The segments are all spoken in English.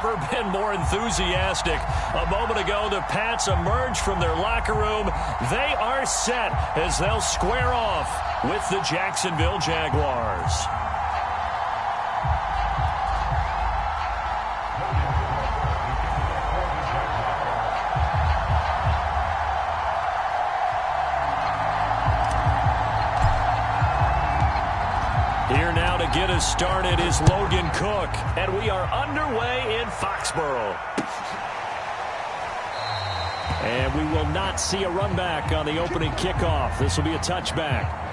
never been more enthusiastic. A moment ago, the Pats emerged from their locker room. They are set as they'll square off with the Jacksonville Jaguars. Here now to get us started is Logan Cook, and we are underway in Foxborough. And we will not see a run back on the opening kickoff. This will be a touchback.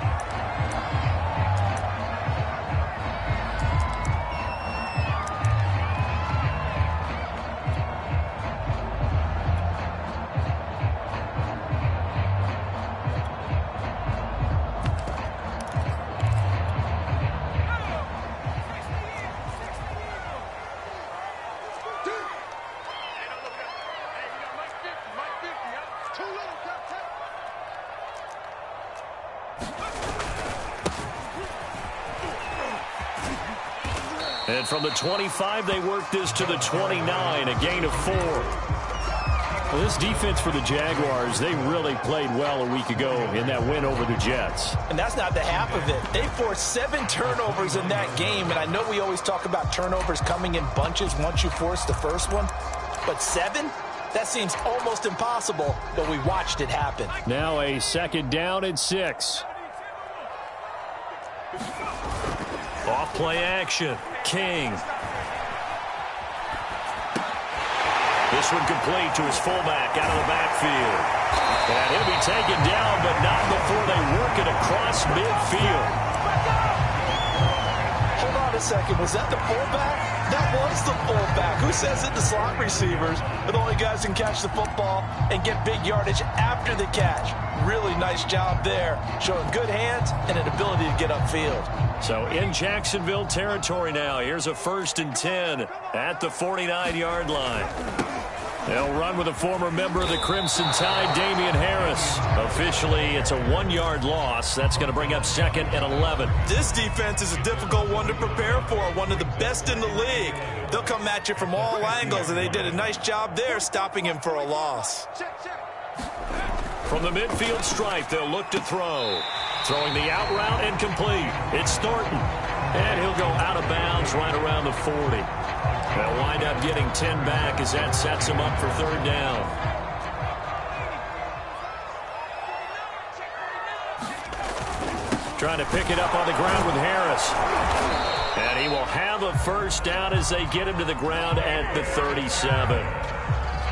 And from the 25, they work this to the 29, a gain of 4. Well, this defense for the Jaguars, they really played well a week ago in that win over the Jets. And that's not the half of it. They forced 7 turnovers in that game, and I know we always talk about turnovers coming in bunches once you force the first one, but 7? That seems almost impossible, but we watched it happen. Now a second down and 6. Off play action. King. This one complete to his fullback out of the backfield. And he'll be taken down, but not before they work it across midfield. Hold on a second. Was that the fullback? That was the fullback. Who says it? The slot receivers are the only guys who can catch the football and get big yardage after the catch. Really nice job there, showing good hands and an ability to get upfield. So in Jacksonville territory now. Here's a 1st and 10 at the 49-yard line. They'll run with a former member of the Crimson Tide, Damian Harris. Officially, it's a 1-yard loss. That's going to bring up 2nd and 11. This defense is a difficult one to prepare for, one of the best in the league. They'll come at you from all angles, and they did a nice job there stopping him for a loss. From the midfield stripe, they'll look to throw. Throwing the out route and complete. It's Thornton. And he'll go out of bounds right around the 40. They'll wind up getting 10 back as that sets him up for 3rd down. Trying to pick it up on the ground with Harris. And he will have a 1st down as they get him to the ground at the 37.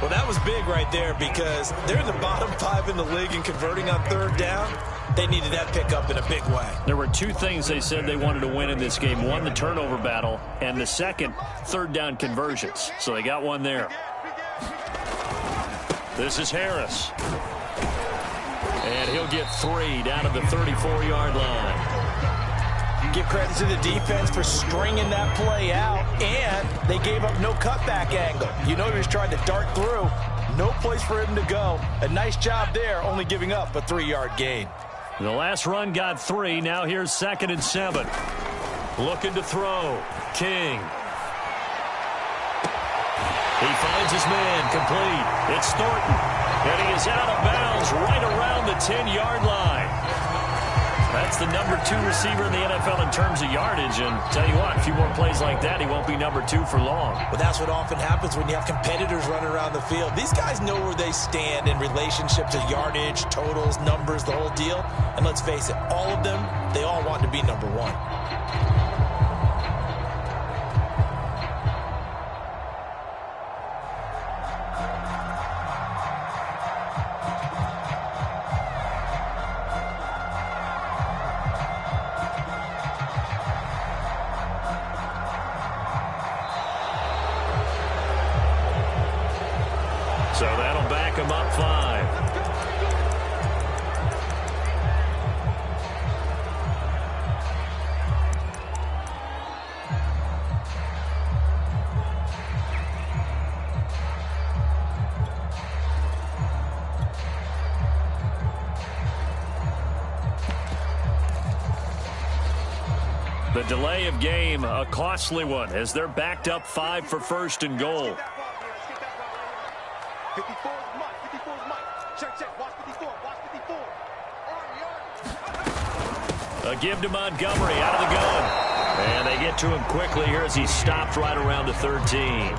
Well, that was big right there because they're in the bottom 5 in the league in converting on 3rd down. They needed that pickup in a big way. There were 2 things they said they wanted to win in this game. One, the turnover battle, and the second, 3rd down conversions. So they got one there. This is Harris. And he'll get 3 down at the 34-yard line. Give credit to the defense for stringing that play out, and they gave up no cutback angle. You know he was trying to dart through. No place for him to go. A nice job there, only giving up a 3-yard gain. The last run got 3. Now here's 2nd and 7. Looking to throw. King. He finds his man complete. It's Thornton. And he is out of bounds right around the 10-yard line. That's the number 2 receiver in the NFL in terms of yardage. And tell you what, a few more plays like that, he won't be number 2 for long. Well, that's what often happens when you have competitors running around the field. These guys know where they stand in relationship to yardage, totals, numbers, the whole deal. And let's face it, all of them, they all want to be number 1. So that'll back him up 5. The The delay of game, a costly one, as they're backed up 5 for first and goal. 54 is Mike. 54 is Mike. Check. Watch 54. Watch 54. A give to Montgomery out of the gun. And they get to him quickly here as he's stopped right around the 13.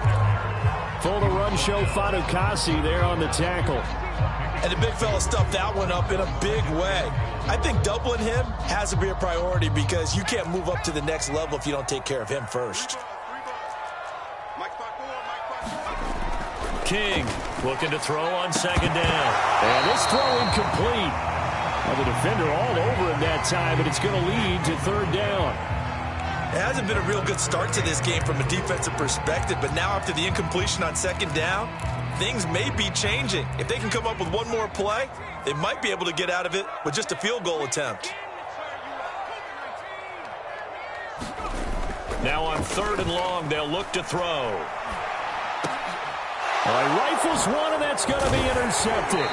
For the run show, Fadukasi there on the tackle. And the big fella stuffed that one up in a big way. I think doubling him has to be a priority because you can't move up to the next level if you don't take care of him first. King looking to throw on second down. And this throw incomplete. Well, the defender all over him that time, but it's going to lead to third down. It hasn't been a real good start to this game from a defensive perspective, but now after the incompletion on second down, things may be changing. If they can come up with one more play, they might be able to get out of it with just a field goal attempt. Now on third and long, they'll look to throw. Rifles one, and that's going to be intercepted.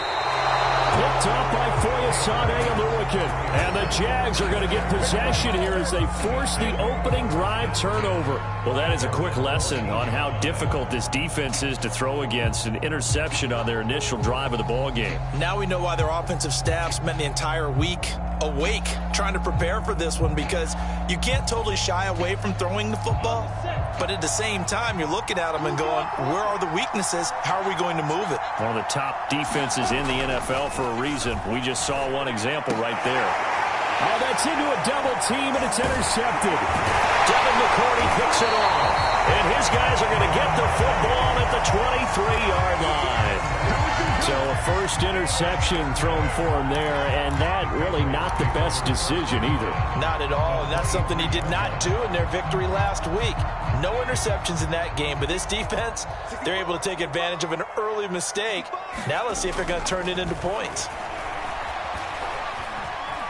Picked up by Foyesade Aluakin. And the Jags are going to get possession here as they force the opening drive turnover. Well, that is a quick lesson on how difficult this defense is to throw against. An interception on their initial drive of the ball game. Now we know why their offensive staff spent the entire week awake trying to prepare for this one, because you can't totally shy away from throwing the football, but at the same time you're looking at them and going, where are the weaknesses? How are we going to move it? One of the top defenses in the NFL for a reason. We just saw one example right there. Oh, that's into a double team, and it's intercepted. Devin McCourty picks it off, and his guys are going to get the football at the 23-yard line. So a first interception thrown for him there, and that really not the best decision either. Not at all, and that's something he did not do in their victory last week. No interceptions in that game, but this defense, they're able to take advantage of an early mistake. Now let's see if they're going to turn it into points.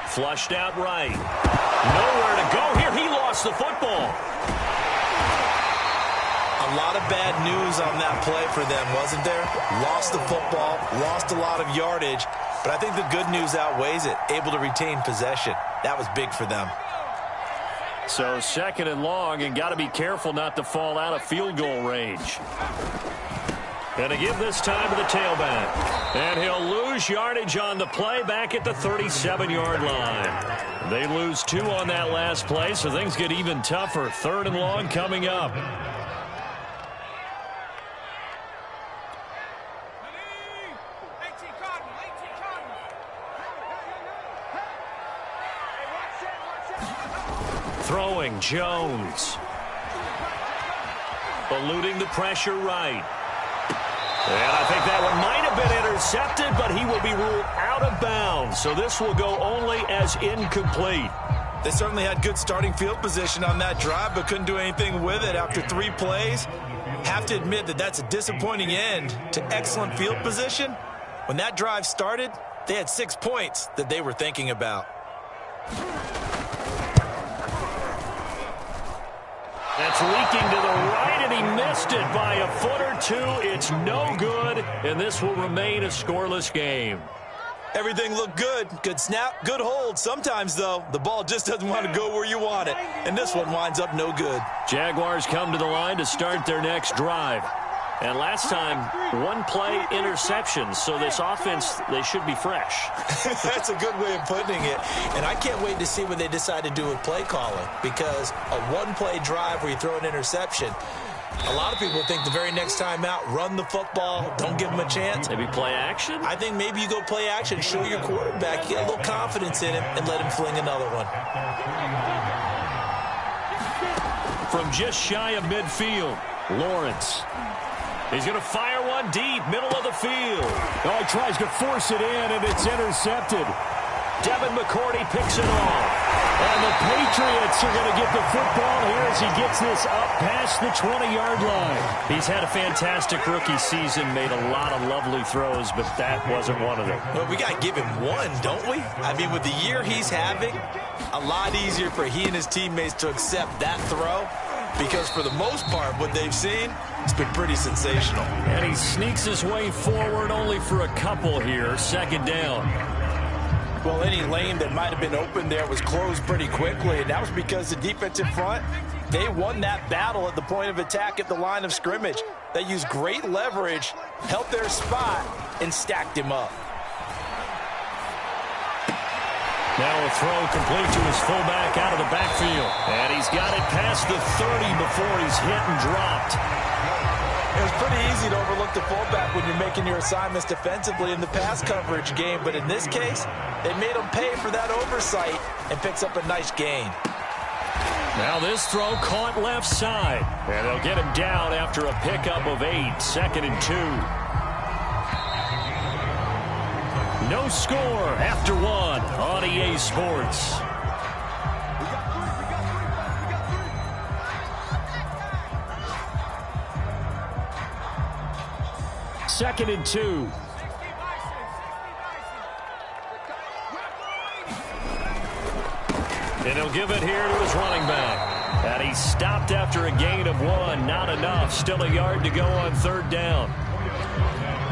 Flushed out right. Nowhere to go here. He lost the football. A lot of bad news on that play for them, wasn't there? Lost the football, lost a lot of yardage, but I think the good news outweighs it. Able to retain possession. That was big for them. So second and long, and got to be careful not to fall out of field goal range. Going to give this time to the tailback. And he'll lose yardage on the play back at the 37-yard line. They lose 2 on that last play, so things get even tougher. Third and long coming up. Throwing, Jones. Eluding the pressure right. And I think that one might have been intercepted, but he will be ruled out of bounds. So this will go only as incomplete. They certainly had good starting field position on that drive, but couldn't do anything with it after 3 plays. Have to admit that that's a disappointing end to excellent field position. When that drive started, they had 6 points that they were thinking about. That's leaking to the right, and he missed it by a foot or 2. It's no good, and this will remain a scoreless game. Everything looked good. Good snap, good hold. Sometimes, though, the ball just doesn't want to go where you want it, and this one winds up no good. Jaguars come to the line to start their next drive. And last time, 1-play interceptions, so this offense, they should be fresh. That's a good way of putting it. And I can't wait to see what they decide to do with play calling, because a 1-play drive where you throw an interception, a lot of people think the very next time out, run the football, don't give them a chance. Maybe play action? I think maybe you go play action, show your quarterback, you get a little confidence in him, and let him fling another one. From just shy of midfield, Lawrence. He's going to fire one deep, middle of the field. Oh, he tries to force it in, and it's intercepted. Devin McCourty picks it off. And the Patriots are going to get the football here as he gets this up past the 20-yard line. He's had a fantastic rookie season, made a lot of lovely throws, but that wasn't one of them. Well, we got to give him one, don't we? I mean, with the year he's having, a lot easier for he and his teammates to accept that throw, because for the most part, what they've seen, it's been pretty sensational. And he sneaks his way forward only for a couple here. Second down. Well, any lane that might have been open there was closed pretty quickly, and that was because the defense in front, they won that battle at the point of attack at the line of scrimmage. They used great leverage, held their spot, and stacked him up. Now a throw complete to his fullback out of the backfield. And he's got it past the 30 before he's hit and dropped. It was pretty easy to overlook the fullback when you're making your assignments defensively in the pass coverage game. But in this case, they made him pay for that oversight and picks up a nice gain. Now this throw caught left side. And they'll get him down after a pickup of 8, 2nd and 2. No score after 1 on EA Sports. Second and 2. And he'll give it here to his running back. And he stopped after a gain of 1. Not enough. Still a yard to go on 3rd down.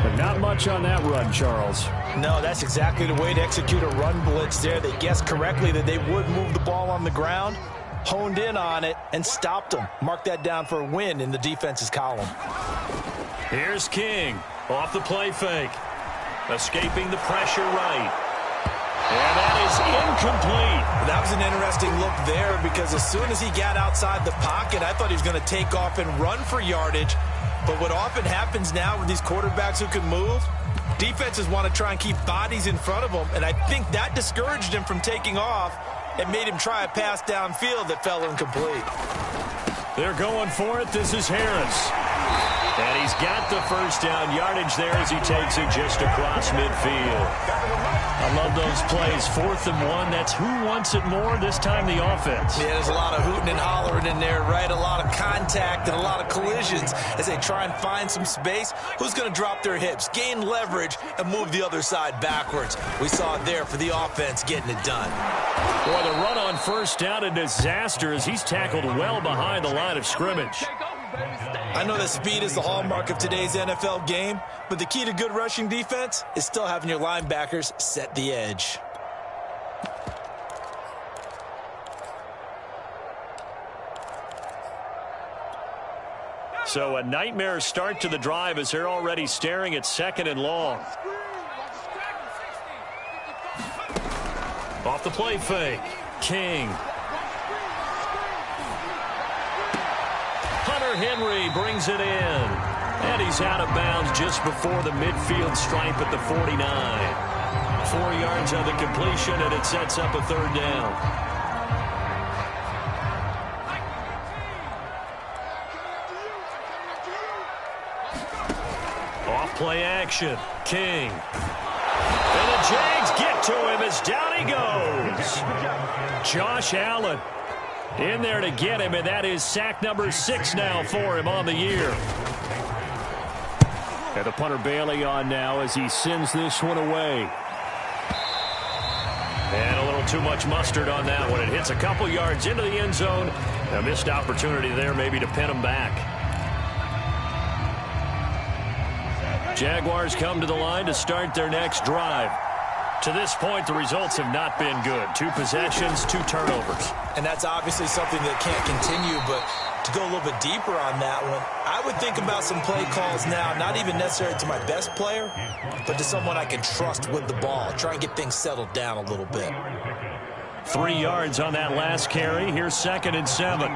But not much on that run, Charles. No, that's exactly the way to execute a run blitz there. They guessed correctly that they would move the ball on the ground, honed in on it, and stopped them. Mark that down for a win in the defense's column. Here's King off the play fake. Escaping the pressure right. And that is incomplete. That was an interesting look there because as soon as he got outside the pocket, I thought he was going to take off and run for yardage. But what often happens now with these quarterbacks who can move, defenses want to try and keep bodies in front of them, and I think that discouraged him from taking off and made him try a pass downfield that fell incomplete. They're going for it. This is Harris. And he's got the first down yardage there as he takes it just across midfield. I love those plays. 4th and 1. That's who wants it more, this time the offense. Yeah, there's a lot of hooting and hollering in there, right? A lot of contact and a lot of collisions as they try and find some space. Who's going to drop their hips, gain leverage, and move the other side backwards? We saw it there for the offense getting it done. Boy, the run on 1st down, a disaster as he's tackled well behind the line of scrimmage. I know that speed is the hallmark of today's NFL game, but the key to good rushing defense is still having your linebackers set the edge. So a nightmare start to the drive as they're already staring at 2nd and long. Off the play fake. King. Henry brings it in. And he's out of bounds just before the midfield stripe at the 49. 4 yards on the completion, and it sets up a 3rd down. Off play action. King. And the Jags get to him as down he goes. Josh Allen in there to get him, and that is sack number 6 now for him on the year. And the punter Bailey on now as he sends this one away. And a little too much mustard on that one. It hits a couple yards into the end zone. A missed opportunity there maybe to pin him back. Jaguars come to the line to start their next drive. To this point, the results have not been good. 2 possessions, 2 turnovers. And that's obviously something that can't continue, but to go a little bit deeper on that one, I would think about some play calls now, not even necessarily to my best player, but to someone I can trust with the ball. Try and get things settled down a little bit. 3 yards on that last carry. Here's 2nd and 7.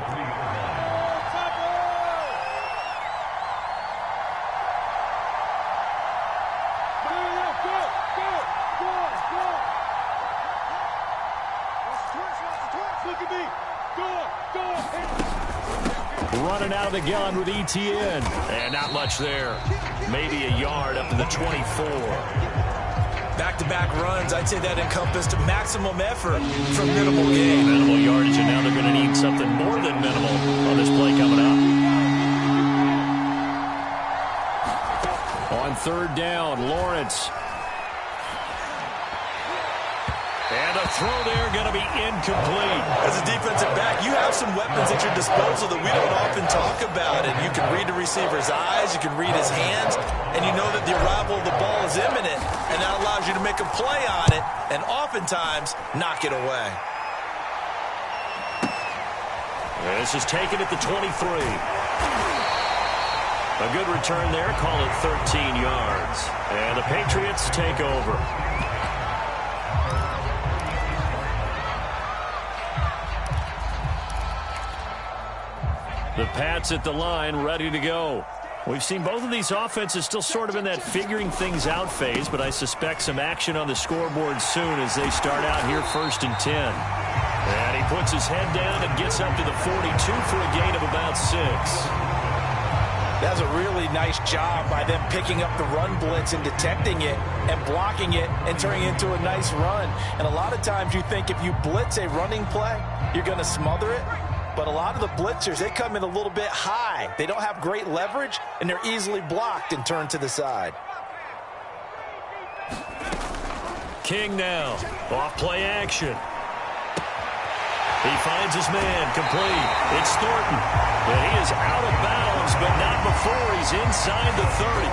Running out of the gun with ETN. And not much there. Maybe a yard up to the 24. Back-to-back runs, I'd say that encompassed maximum effort from minimal gain. Minimal yardage, and now they're going to need something more than minimal on this play coming up. On 3rd down, Lawrence. And a throw there going to be incomplete. As a defensive back, you have some weapons at your disposal that we don't often talk about. And you can read the receiver's eyes, you can read his hands, and you know that the arrival of the ball is imminent. And that allows you to make a play on it and oftentimes knock it away. This is taken at the 23. A good return there, call it 13 yards. And the Patriots take over. The Pats at the line, ready to go. We've seen both of these offenses still sort of in that figuring things out phase, but I suspect some action on the scoreboard soon as they start out here 1st and 10. And he puts his head down and gets up to the 42 for a gain of about 6. That's a really nice job by them picking up the run blitz and detecting it and blocking it and turning it into a nice run. And a lot of times you think if you blitz a running play, you're going to smother it. But a lot of the blitzers, they come in a little bit high. They don't have great leverage, and they're easily blocked and turned to the side. King now, off play action. He finds his man, complete. It's Thornton. And he is out of bounds, but not before he's inside the 30.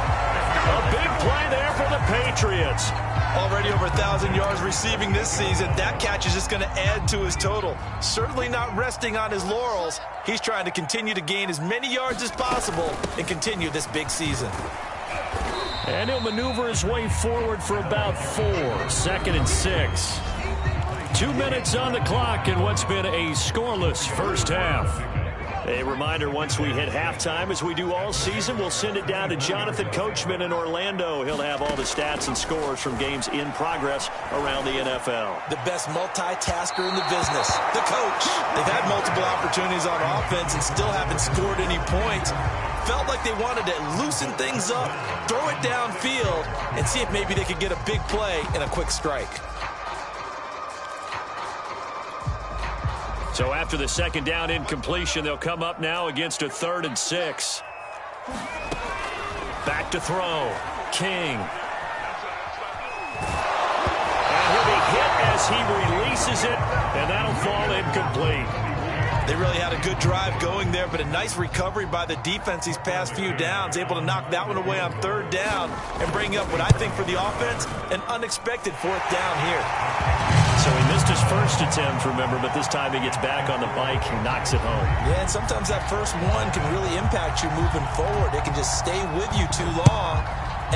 A big play there for the Patriots. Already over 1,000 yards receiving this season. That catch is just going to add to his total. Certainly not resting on his laurels. He's trying to continue to gain as many yards as possible and continue this big season. And he'll maneuver his way forward for about 4. 2nd and 6. 2 minutes on the clock in what's been a scoreless first half. A reminder, once we hit halftime, as we do all season, we'll send it down to Jonathan Coachman in Orlando. He'll have all the stats and scores from games in progress around the NFL. The best multitasker in the business, the coach. They've had multiple opportunities on offense and still haven't scored any points. Felt like they wanted to loosen things up, throw it downfield, and see if maybe they could get a big play and a quick strike. So after the 2nd down incompletion, they'll come up now against a 3rd and 6. Back to throw. King. And he'll be hit as he releases it, and that'll fall incomplete. They really had a good drive going there, but a nice recovery by the defense these past few downs, able to knock that one away on 3rd down and bring up what I think for the offense, an unexpected 4th down here. So he missed his first attempt, remember, but this time he gets back on the bike and knocks it home. Yeah, and sometimes that first one can really impact you moving forward. It can just stay with you too long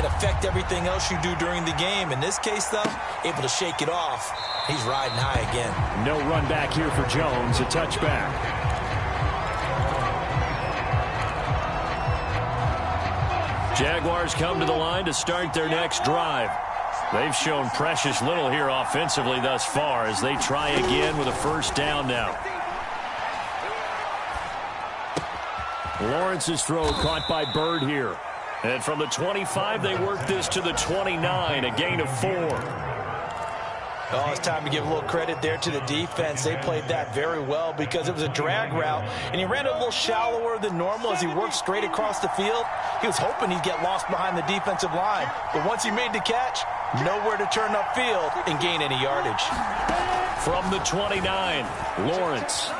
and affect everything else you do during the game. In this case, though, able to shake it off. He's riding high again. No run back here for Jones, a touchback. Jaguars come to the line to start their next drive. They've shown precious little here offensively thus far as they try again with a 1st down now. Lawrence's throw caught by Bird here. And from the 25, they work this to the 29, a gain of 4. Oh, it's time to give a little credit there to the defense. They played that very well because it was a drag route, and he ran a little shallower than normal as he worked straight across the field. He was hoping he'd get lost behind the defensive line, but once he made the catch, nowhere to turn upfield and gain any yardage. From the 29, Lawrence.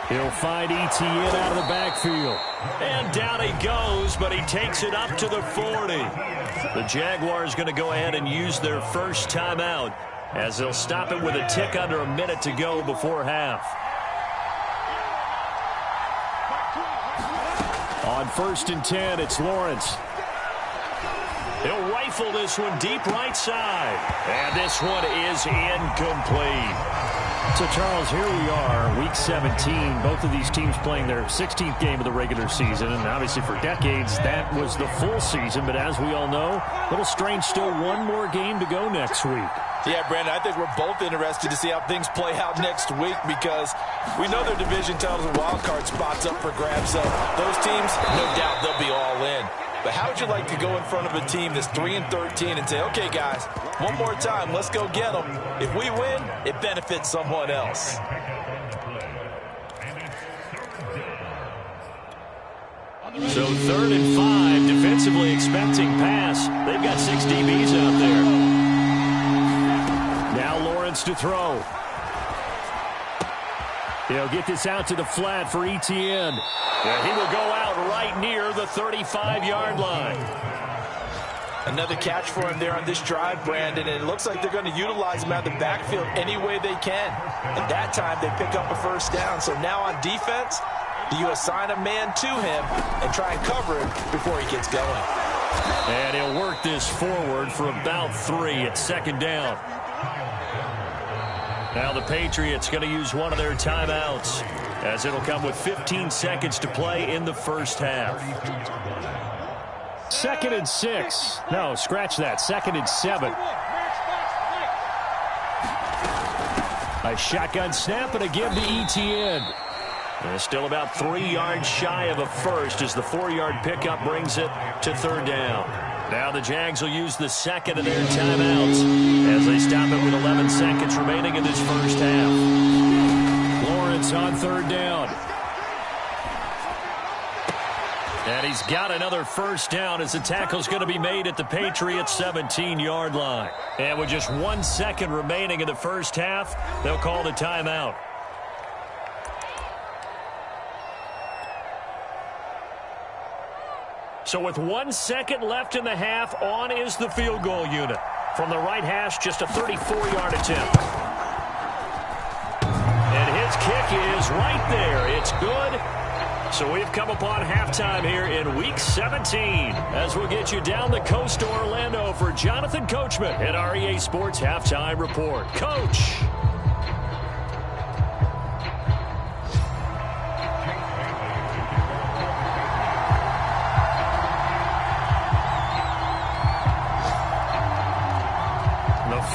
He'll find Etienne out of the backfield. And down he goes, but he takes it up to the 40. The Jaguars going to go ahead and use their first timeout as they'll stop it with a tick under a minute to go before half. On 1st and 10, it's Lawrence. He'll rifle this one deep right side. And this one is incomplete. So, Charles, here we are, Week 17. Both of these teams playing their 16th game of the regular season. And obviously for decades, that was the full season. But as we all know, a little strange, still one more game to go next week. Yeah, Brandon, I think we're both interested to see how things play out next week because we know their division titles and wild card spots up for grabs. So those teams, no doubt they'll be all in. But how would you like to go in front of a team that's 3-13 and say, okay, guys, one more time, let's go get them. If we win, it benefits someone else. So 3rd and 5, defensively expecting pass. They've got 6 DBs out there. wants to throw. He'll get this out to the flat for Etienne. And he will go out right near the 35-yard line. Another catch for him there on this drive, Brandon, and it looks like they're going to utilize him out of the backfield any way they can. And that time they pick up a first down. So now on defense, do you assign a man to him and try and cover him before he gets going? And he'll work this forward for about 3 at second down. Now the Patriots going to use one of their timeouts, as it'll come with 15 seconds to play in the first half. 2nd and 6. No, scratch that. 2nd and 7. A shotgun snap and a give to Etienne. And still about 3 yards shy of a first as the 4-yard pickup brings it to 3rd down. Now the Jags will use the second of their timeouts as they stop it with 11 seconds remaining in this first half. Lawrence on 3rd down. And he's got another first down as the tackle's going to be made at the Patriots' 17-yard line. And with just 1 second remaining in the first half, they'll call the timeout. So with 1 second left in the half, on is the field goal unit. From the right hash, just a 34-yard attempt. And his kick is right there. It's good. So we've come upon halftime here in Week 17 as we'll get you down the coast to Orlando for Jonathan Coachman at our EA Sports Halftime Report. Coach.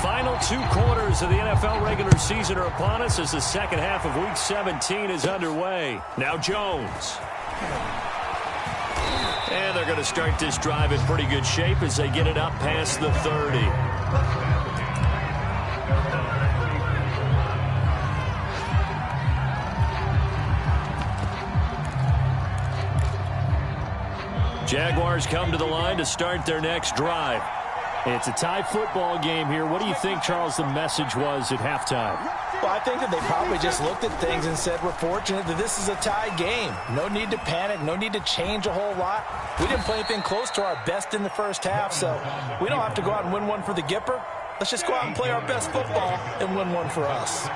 Final 2 quarters of the NFL regular season are upon us as the second half of Week 17 is underway. Now Jones. And they're going to start this drive in pretty good shape as they get it up past the 30. Jaguars come to the line to start their next drive. It's a tie football game here. What do you think, Charles, the message was at halftime? Well, I think that they probably just looked at things and said, we're fortunate that this is a tie game. No need to panic. No need to change a whole lot. We didn't play anything close to our best in the first half, so we don't have to go out and win one for the Gipper. Let's just go out and play our best football and win one for us.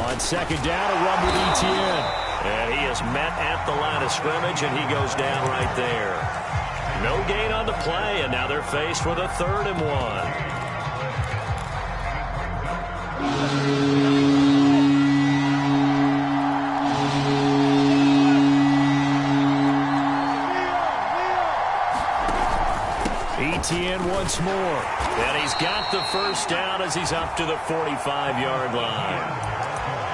On second down, a run with Etienne. And he is met at the line of scrimmage, and he goes down right there. No gain on the play, and now they're faced with a 3rd and 1. Etienne once more. And he's got the first down as he's up to the 45-yard line.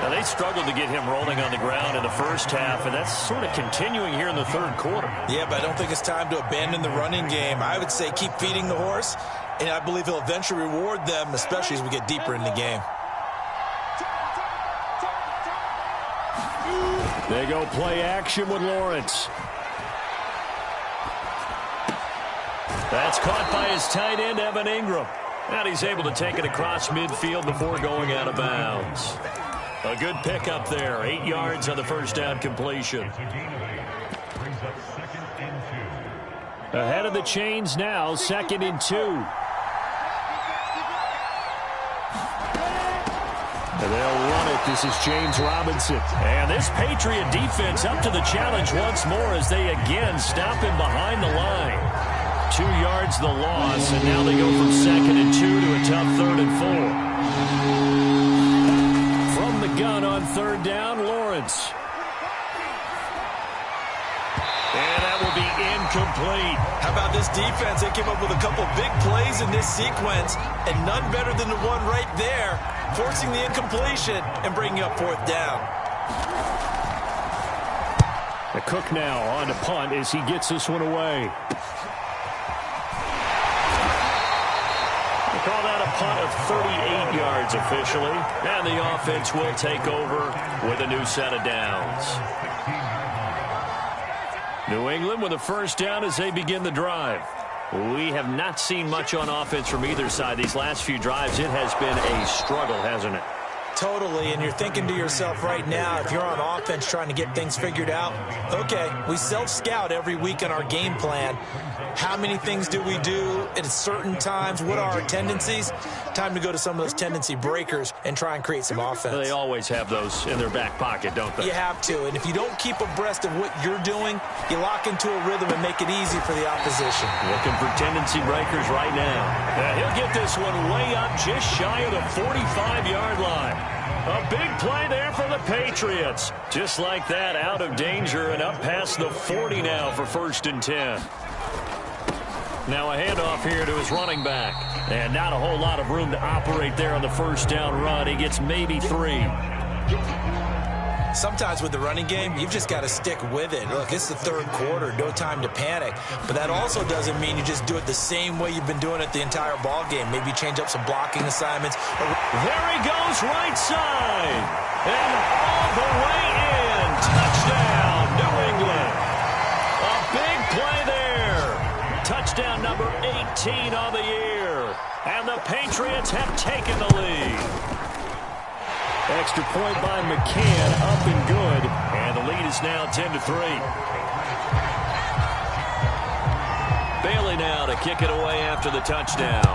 Now, they struggled to get him rolling on the ground in the first half, and that's sort of continuing here in the 3rd quarter. Yeah, but I don't think it's time to abandon the running game. I would say keep feeding the horse, and I believe he'll eventually reward them, especially as we get deeper in the game. They go play action with Lawrence. That's caught by his tight end, Evan Ingram. And he's able to take it across midfield before going out of bounds. A good pickup there. 8 yards on the first down completion. Ahead of the chains now, 2nd and 2. And they'll run it. This is James Robinson. And this Patriot defense up to the challenge once more as they again stop him behind the line. 2 yards the loss, and now they go from 2nd and 2 to a tough 3rd and 4. From the gun on 3rd down, Lawrence. And that will be incomplete. How about this defense? They came up with a couple big plays in this sequence, and none better than the one right there, forcing the incompletion and bringing up 4th down. The Cook now on to punt as he gets this one away. Call that a punt of 38 yards officially, and the offense will take over with a new set of downs. New England with a first down as they begin the drive. We have not seen much on offense from either side. These last few drives, it has been a struggle, hasn't it? Totally, and you're thinking to yourself right now, if you're on offense trying to get things figured out, okay, we self-scout every week on our game plan. How many things do we do at certain times? What are our tendencies? Time to go to some of those tendency breakers and try and create some offense. They always have those in their back pocket, don't they? You have to, and if you don't keep abreast of what you're doing, you lock into a rhythm and make it easy for the opposition. Looking for tendency breakers right now. He'll get this one way up just shy of the 45-yard line. A big play there for the Patriots. Just like that, out of danger and up past the 40 now for 1st and 10. Now a handoff here to his running back. And not a whole lot of room to operate there on the first down run. He gets maybe 3. Sometimes with the running game, you've just got to stick with it. Look, it's the 3rd quarter, no time to panic. But that also doesn't mean you just do it the same way you've been doing it the entire ball game. Maybe change up some blocking assignments. There he goes, right side. And all the way in. Touchdown, New England. A big play there. Touchdown number 18 on the year. And the Patriots have taken the lead. Extra point by McCann, up and good. And the lead is now 10-3. Bailey now to kick it away after the touchdown.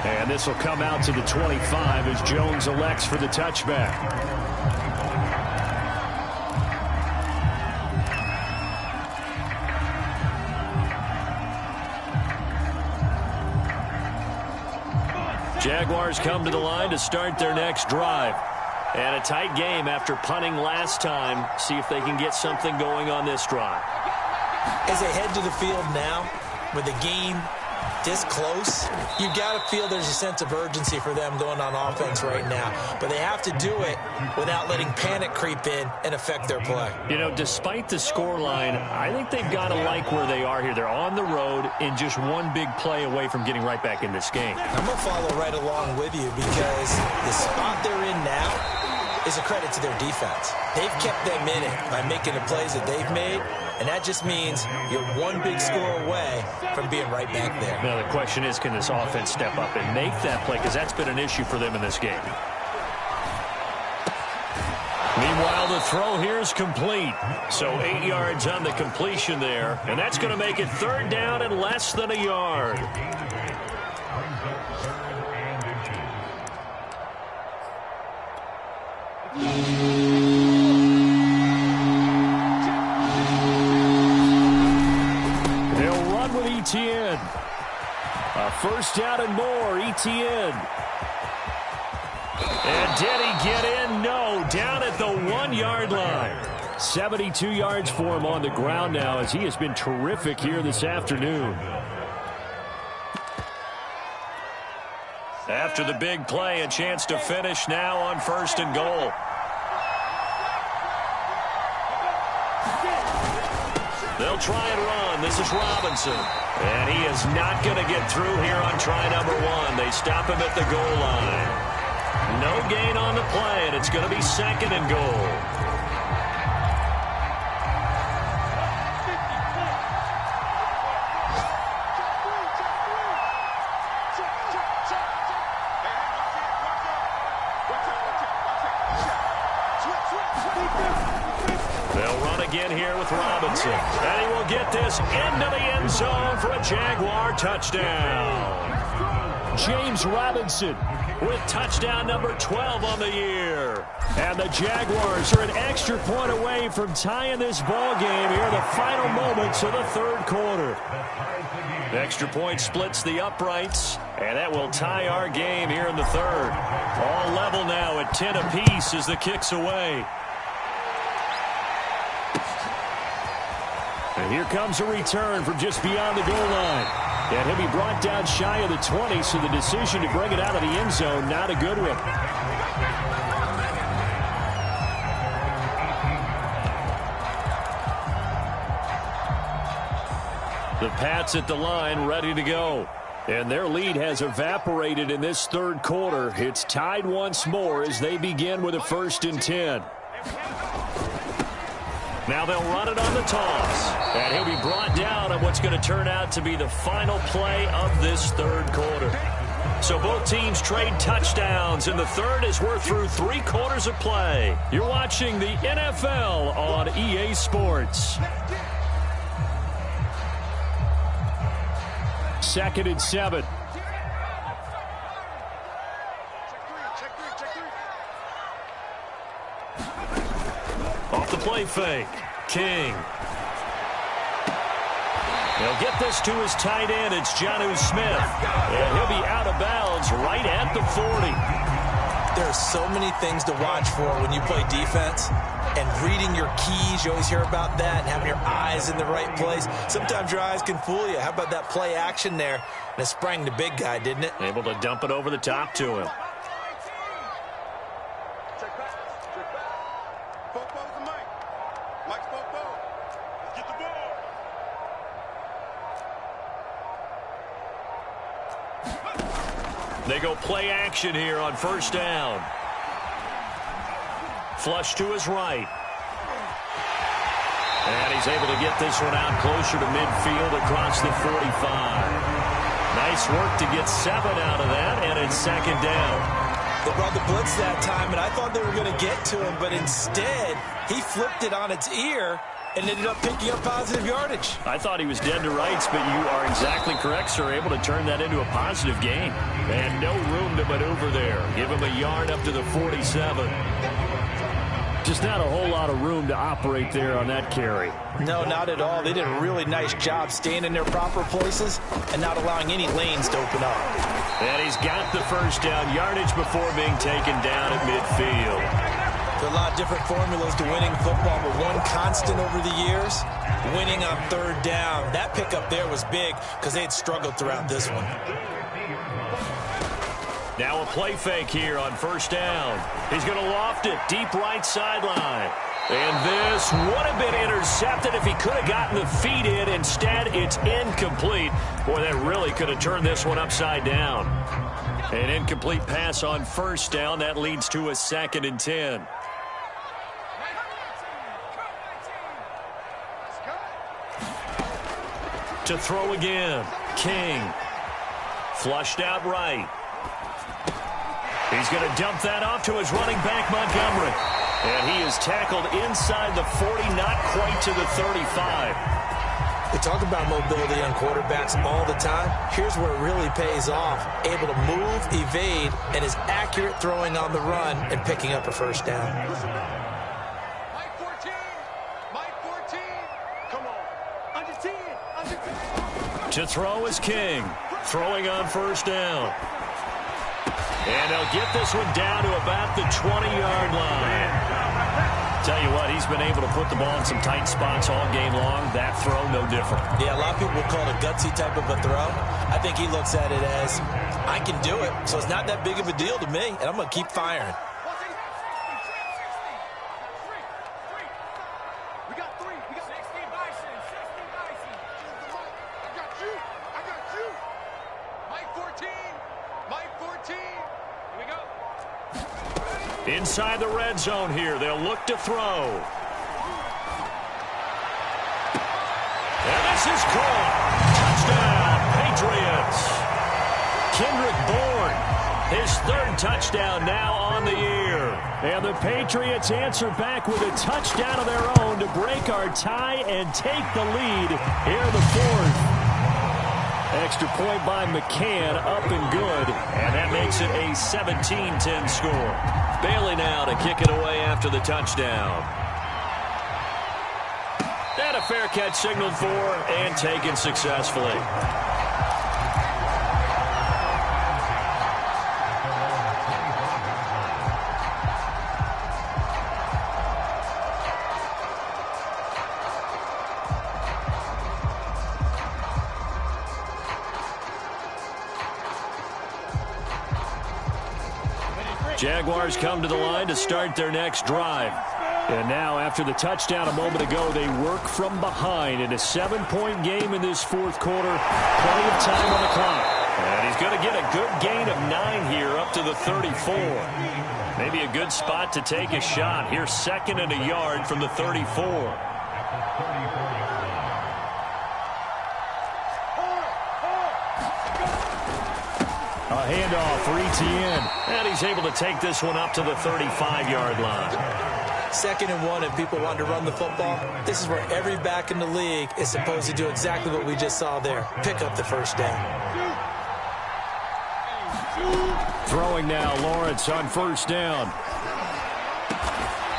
And this will come out to the 25 as Jones elects for the touchback. Jaguars come to the line to start their next drive. And a tight game after punting last time. See if they can get something going on this drive. As they head to the field now, with the game this close, you've got to feel there's a sense of urgency for them going on offense right now. But they have to do it without letting panic creep in and affect their play. You know, despite the scoreline, I think they've got to like where they are here. They're on the road and just one big play away from getting right back in this game. I'm going to follow right along with you because the spot they're in now is a credit to their defense. They've kept them in it by making the plays that they've made, and that just means you're one big score away from being right back there. Now, the question is, can this offense step up and make that play? Because that's been an issue for them in this game. Meanwhile, the throw here is complete. So 8 yards on the completion there. And that's going to make it 3rd down and less than a yard. They'll run with Etienne. A 1st down and more, Etienne. And did he get in? No, down at the 1-yard line. 72 yards for him on the ground now as he has been terrific here this afternoon. After the big play, a chance to finish now on 1st and goal. They'll try and run. This is Robinson. And he is not going to get through here on try number 1. They stop him at the goal line. No gain on the play, and it's going to be 2nd and goal. They'll run again here with Robinson. And he will get this into the end zone for a Jaguar touchdown. James Robinson with touchdown number 12 on the year. And the Jaguars are an extra point away from tying this ball game here in the final moments of the 3rd quarter. The extra point splits the uprights, and that will tie our game here in the 3rd. All level now at 10 apiece as the kick's away. And here comes a return from just beyond the goal line. And he'll be brought down shy of the 20, so the decision to bring it out of the end zone, not a good one. The Pats at the line, ready to go. And their lead has evaporated in this 3rd quarter. It's tied once more as they begin with a 1st and 10. Now they'll run it on the toss. And he'll be brought down on what's going to turn out to be the final play of this third quarter. So both teams trade touchdowns in the third as we're through 3 quarters of play. You're watching the NFL on EA Sports. 2nd and 7. Off the play fake. King. He'll get this to his tight end. It's Jonnu Smith. And he'll be out of bounds right at the 40. There are so many things to watch for when you play defense. And reading your keys, you always hear about that, and having your eyes in the right place. Sometimes your eyes can fool you. How about that play action there? And it sprang the big guy, didn't it? Able to dump it over the top to him. They go play action here on first down. Flush to his right. And he's able to get this one out closer to midfield across the 45. Nice work to get 7 out of that, and it's 2nd down. They brought the blitz that time, and I thought they were going to get to him, but instead he flipped it on its ear and ended up picking up positive yardage. I thought he was dead to rights, but you are exactly correct, sir. Able to turn that into a positive gain. And no room to maneuver there. Give him a yard up to the 47. Just not a whole lot of room to operate there on that carry. No, not at all. They did a really nice job staying in their proper places and not allowing any lanes to open up. And he's got the first down yardage before being taken down at midfield. There are a lot of different formulas to winning football, but one constant over the years, winning on third down. That pickup there was big because they had struggled throughout this one. Now a play fake here on first down. He's going to loft it deep right sideline. And this would have been intercepted if he could have gotten the feet in. Instead, it's incomplete. Boy, that really could have turned this one upside down. An incomplete pass on first down. That leads to a 2nd and 10. To throw again. King. Flushed out right. He's going to dump that off to his running back, Montgomery. And he is tackled inside the 40, not quite to the 35. We talk about mobility on quarterbacks all the time. Here's where it really pays off. Able to move, evade, and is accurate throwing on the run and picking up a first down. Mike 14. Mike 14. Come on. Under 10. Under 10. To throw is King. Throwing on first down. And they'll get this one down to about the 20-yard line. Tell you what, he's been able to put the ball in some tight spots all game long. That throw, no different. Yeah, a lot of people will call it a gutsy type of a throw. I think he looks at it as, I can do it, so it's not that big of a deal to me, and I'm going to keep firing. We got 3. We got 60 Bison. 60 Bison. I got you. I got you. Mike 14. Mike 14. Here we go. Inside the red zone here, they'll look to throw. And this is caught. Touchdown, Patriots. Kendrick Bourne, his 3rd touchdown now on the year. And the Patriots answer back with a touchdown of their own to break our tie and take the lead here in the 4th. Extra point by McCann, up and good. And that makes it a 17-10 score. Bailey now to kick it away after the touchdown. And a fair catch signaled for and taken successfully. Jaguars come to the line to start their next drive. And now, after the touchdown a moment ago, they work from behind in a 7-point game in this 4th quarter. Plenty of time on the clock. And he's going to get a good gain of 9 here up to the 34. Maybe a good spot to take a shot. Here's 2nd and a yard from the 34. handoff for Etienne. And he's able to take this one up to the 35-yard line. 2nd and 1, and people want to run the football. This is where every back in the league is supposed to do exactly what we just saw there. Pick up the first down. Throwing now, Lawrence on 1st down.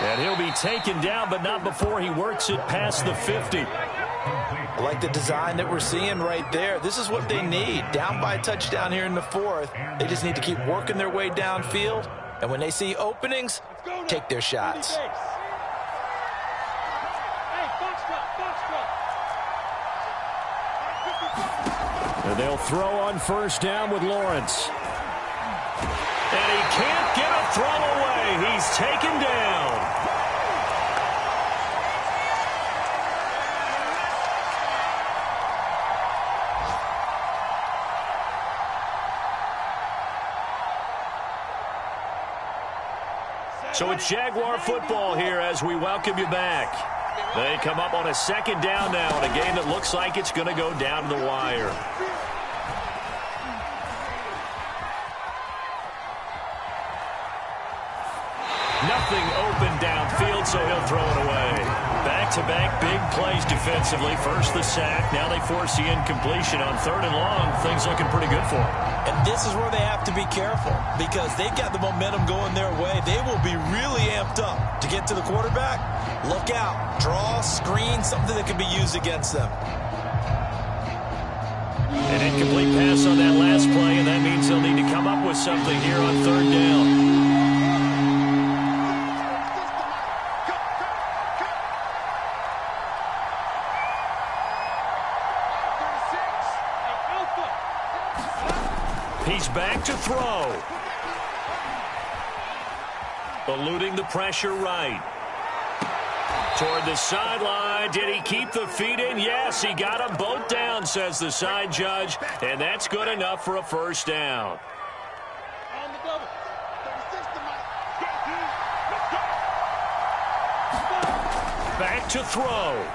And he'll be taken down, but not before he works it past the 50. I like the design that we're seeing right there. This is what they need. Down by a touchdown here in the 4th. They just need to keep working their way downfield. And when they see openings, take their shots. And they'll throw on 1st down with Lawrence. And he can't get a throw away. He's taken down. So it's Jaguar football here as we welcome you back. They come up on a 2nd down now in a game that looks like it's going to go down to the wire. Nothing open downfield, so he'll throw it away. Back-to-back big plays defensively. First the sack, now they force the incompletion on 3rd and long. Things looking pretty good for them. And this is where they have to be careful because they've got the momentum going their way. They will be really amped up to get to the quarterback. Look out. Draw, screen, something that can be used against them. An incomplete pass on that last play, and that means they'll need to come up with something here on 3rd down. He's back to throw. Eluding the pressure right. Toward the sideline. Did he keep the feet in? Yes, he got them both down, says the side judge. And that's good enough for a 1st down. Back to throw.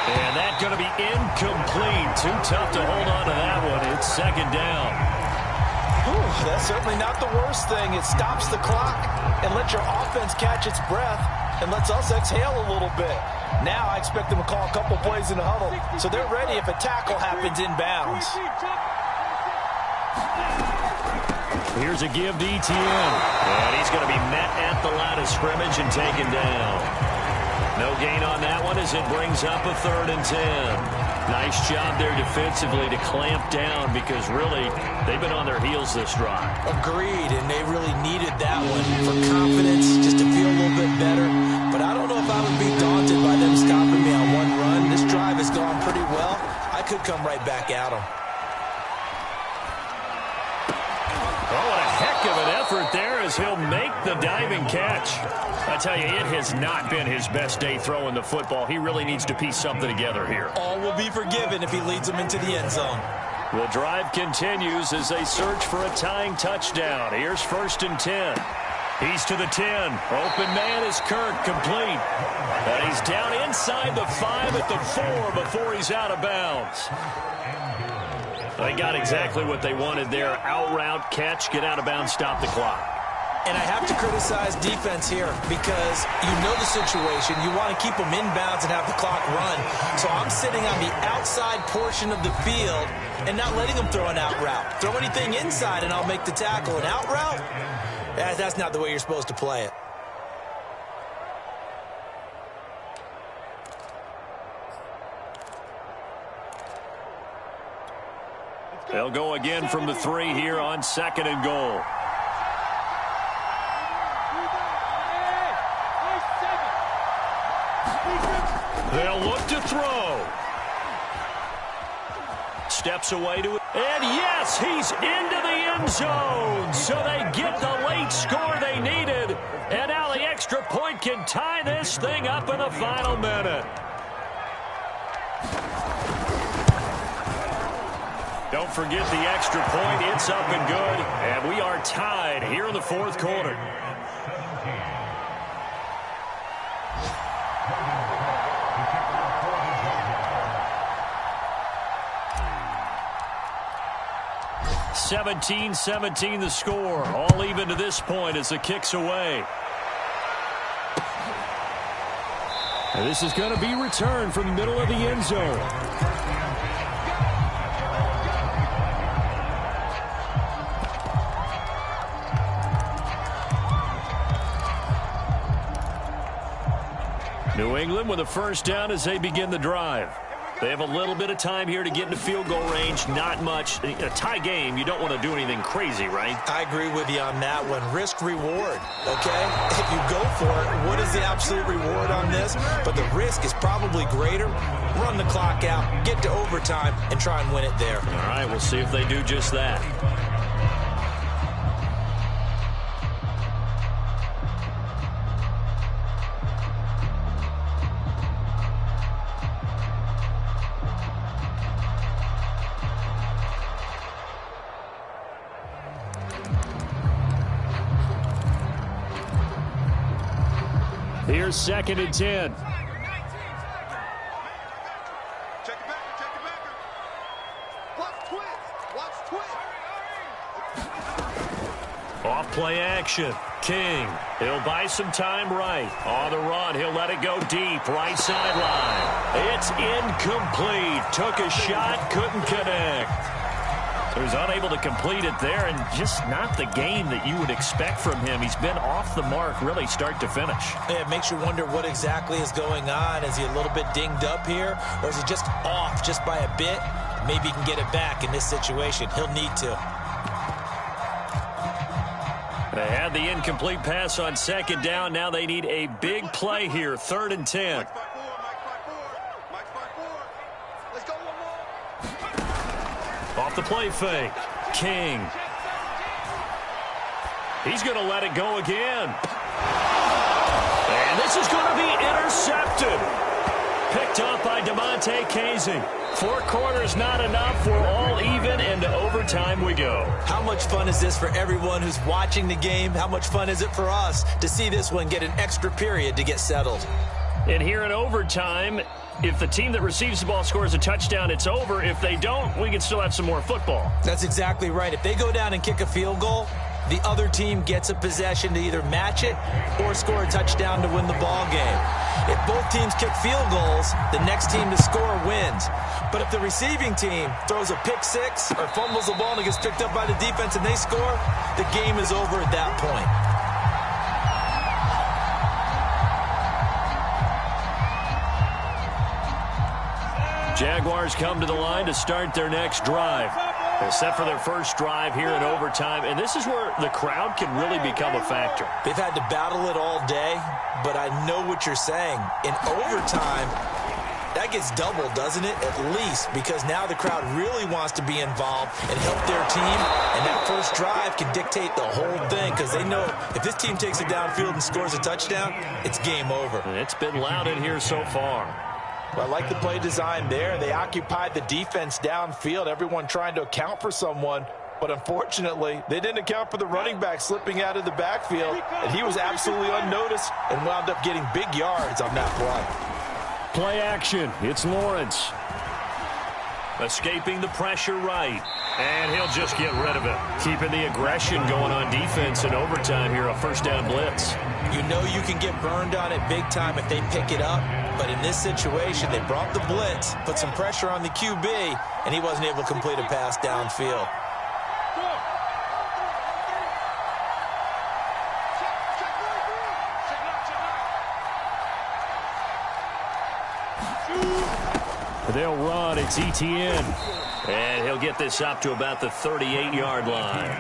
And that's going to be incomplete. Too tough to hold on to that one. It's 2nd down. Whew, that's certainly not the worst thing. It stops the clock and lets your offense catch its breath and lets us exhale a little bit. Now I expect them to call a couple plays in the huddle so they're ready if a tackle happens inbounds. Here's a give to Etienne. And he's going to be met at the line of scrimmage and taken down. No gain on that one as it brings up a 3rd and 10. Nice job there defensively to clamp down because really they've been on their heels this drive. Agreed, and they really needed that one for confidence, just to feel a little bit better. But I don't know if I would be daunted by them stopping me on one run. This drive has gone pretty well. I could come right back at them. Oh, what a heck of an effort there as he'll make the diving catch. I tell you, it has not been his best day throwing the football. He really needs to piece something together here. All will be forgiven if he leads them into the end zone. The drive continues as they search for a tying touchdown. Here's 1st and 10. He's to the 10. Open man is Kirk, complete. And he's down inside the 5 at the 4 before he's out of bounds. They got exactly what they wanted there. Out route, catch, get out of bounds, stop the clock. And I have to criticize defense here because you know the situation. You want to keep them inbounds and have the clock run. So I'm sitting on the outside portion of the field and not letting them throw an out route. Throw anything inside and I'll make the tackle. An out route? That's not the way you're supposed to play it. They'll go again from the 3 here on 2nd and goal. They'll look to throw. Steps away to it. And yes, he's into the end zone. So they get the late score they needed. And now the extra point can tie this thing up in the final minute. Don't forget the extra point. It's up and good. And we are tied here in the 4th quarter. 17-17 the score. All even to this point as the kick's away. And this is going to be returned from the middle of the end zone. New England with a first down as they begin the drive. They have a little bit of time here to get into field goal range. Not much. A tie game, you don't want to do anything crazy, right? I agree with you on that one. Risk-reward, okay? If you go for it, what is the absolute reward on this? But the risk is probably greater. Run the clock out, get to overtime, and try and win it there. All right, we'll see if they do just that. Here's 2nd and 10. Check it back, check it back. Watch twist. Off play action. King. He'll buy some time right. On the run, he'll let it go deep. Right sideline. It's incomplete. Took a shot, couldn't connect. So he's unable to complete it there, and just not the game that you would expect from him. He's been off the mark really start to finish. Yeah, it makes you wonder what exactly is going on. Is he a little bit dinged up here, or is he just off just by a bit? Maybe he can get it back in this situation. He'll need to. They had the incomplete pass on 2nd down. Now they need a big play here. 3rd and 10. Off the play fake. King. He's going to let it go again. And this is going to be intercepted. Picked up by DeMonte Casey. 4 quarters not enough. We're all even, and to overtime we go. How much fun is this for everyone who's watching the game? How much fun is it for us to see this one get an extra period to get settled? And here in overtime, if the team that receives the ball scores a touchdown, it's over. If they don't, we can still have some more football. That's exactly right. If they go down and kick a field goal, the other team gets a possession to either match it or score a touchdown to win the ball game. If both teams kick field goals, the next team to score wins. But if the receiving team throws a pick six or fumbles the ball and it gets picked up by the defense and they score, the game is over at that point. Jaguars come to the line to start their next drive. They're set for their first drive here in overtime, and this is where the crowd can really become a factor. They've had to battle it all day, but I know what you're saying. In overtime, that gets doubled, doesn't it? At least, because now the crowd really wants to be involved and help their team, and that first drive can dictate the whole thing because they know if this team takes it downfield and scores a touchdown, it's game over. And it's been loud in here so far. Well, I like the play design there. They occupied the defense downfield, everyone trying to account for someone. But unfortunately, they didn't account for the running back slipping out of the backfield. And he was absolutely unnoticed and wound up getting big yards on that play. Play action. It's Lawrence. Escaping the pressure right. And he'll just get rid of it. Keeping the aggression going on defense in overtime here, a first down blitz. You know you can get burned on it big time if they pick it up. But in this situation, they brought the blitz, put some pressure on the QB, and he wasn't able to complete a pass downfield. They'll run. It's ETN. And he'll get this up to about the 38-yard line.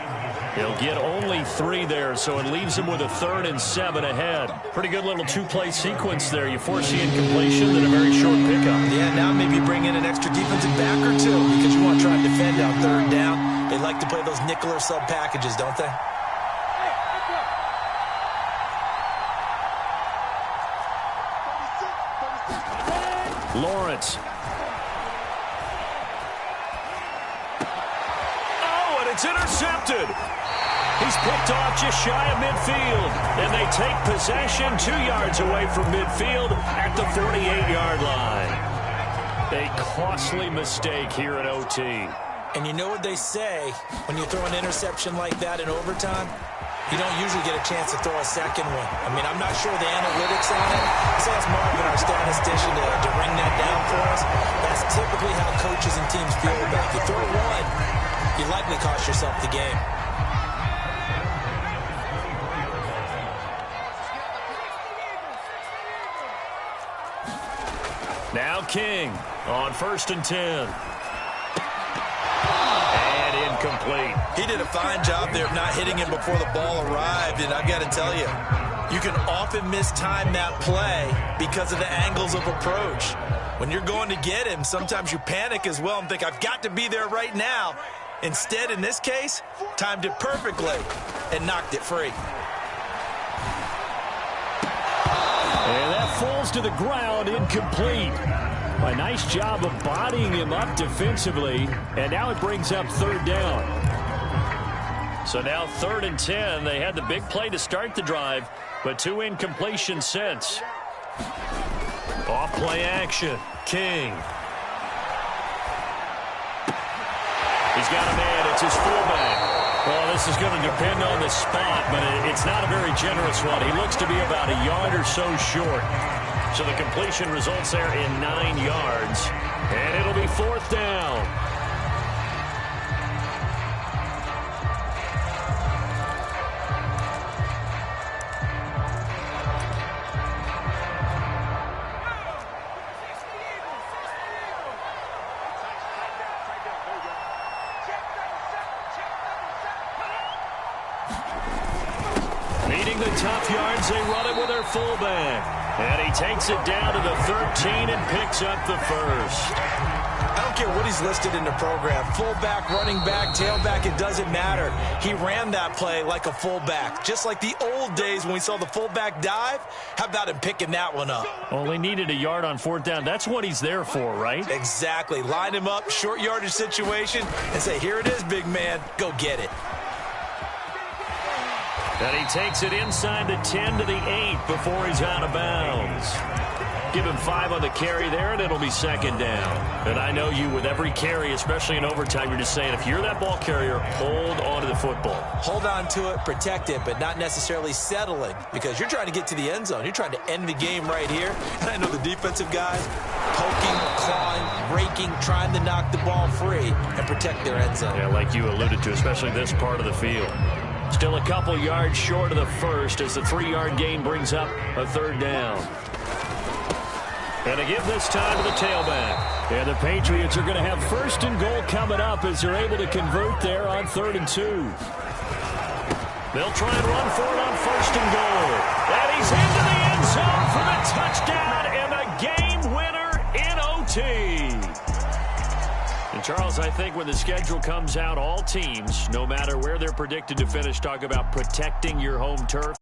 He'll get only 3 there, so it leaves him with a 3rd and 7 ahead. Pretty good little 2-play sequence there. You force the incompletion, then a very short pickup. Yeah, now maybe bring in an extra defensive back or two because you want to try and defend on 3rd down. They like to play those nickel or sub packages, don't they? Lawrence. It's intercepted. He's picked off just shy of midfield. And they take possession 2 yards away from midfield at the 48-yard line. A costly mistake here at OT. And you know what they say, when you throw an interception like that in overtime, you don't usually get a chance to throw a second one. I mean, I'm not sure the analytics on it. Let's ask Marvin, our statistician, to ring that down for us. That's typically how coaches and teams feel about it. If you throw one, you likely cost yourself the game. Now King on 1st and 10. And incomplete. He did a fine job there of not hitting him before the ball arrived, and I've got to tell you, you can often mistime that play because of the angles of approach. When you're going to get him, sometimes you panic as well and think, I've got to be there right now. Instead, in this case, timed it perfectly and knocked it free. And that falls to the ground, incomplete. A nice job of bodying him up defensively, and now it brings up 3rd down. So now 3rd and 10. They had the big play to start the drive, but 2 incompletions since. Off play action. King. He's got a man. It's his fullback. Well, this is going to depend on the spot, but it's not a very generous one. He looks to be about a yard or so short. So the completion results there in 9 yards, and it'll be 4th down. Needing the tough yards, they run it with their fullback. And he takes it down to the 13 and picks up the 1st. I don't care what he's listed in the program. Fullback, running back, tailback, it doesn't matter. He ran that play like a fullback. Just like the old days when we saw the fullback dive. How about him picking that one up? Only needed a yard on 4th down. That's what he's there for, right? Exactly. Line him up, short yardage situation, and say, here it is, big man. Go get it. And he takes it inside the 10 to the 8 before he's out of bounds. Give him 5 on the carry there, and it'll be 2nd down. And I know you, with every carry, especially in overtime, you're just saying, if you're that ball carrier, hold on to the football. Hold on to it, protect it, but not necessarily settling, because you're trying to get to the end zone. You're trying to end the game right here. And I know the defensive guys poking, clawing, raking, trying to knock the ball free and protect their end zone. Yeah, like you alluded to, especially this part of the field. Still a couple yards short of the 1st as the 3-yard gain brings up a 3rd down. And a give this time to the tailback. And the Patriots are going to have 1st and goal coming up as they're able to convert there on 3rd and 2. They'll try and run for it on 1st and goal. And he's into the end zone for the touchdown and a game winner in OT. And Charles, I think when the schedule comes out, all teams, no matter where they're predicted to finish, talk about protecting your home turf.